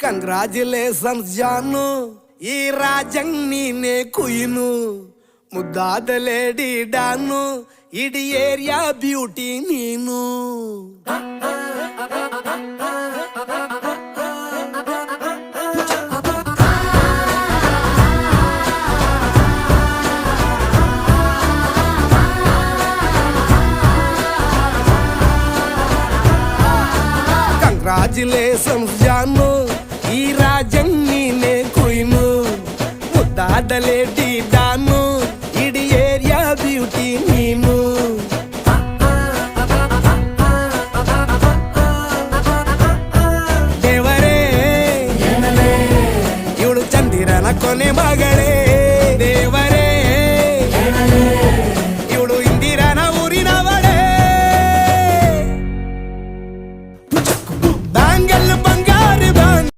Congratulations ಜಾನು, ಈ ರಾಜಂಗ್ ನೀನೆ ಕುಯ್ನು, ಮುದ್ದಾದ ಲೇಡಿ ಡಾನು, ಇಡೀ ಏರಿಯಾ ಬ್ಯೂಟಿ ನೀನು. ಕಂಗ್ರಾಚುಲೇಷನ್ಸ್ ಜಾನು, ಈ ರಾಜಂಗ್ ನೀನೆ ಕುಯ್ನು, ಮುದ್ದಾದ ಲೇಡಿ ಡಾನು, ಇಡೀ ಏರಿಯಾ ಬ್ಯೂಟಿ ನೀನು. ದೇವರೇ ಇವಳು ಚಂದಿರನ ಕೊನೆ ಮಗಳೇ,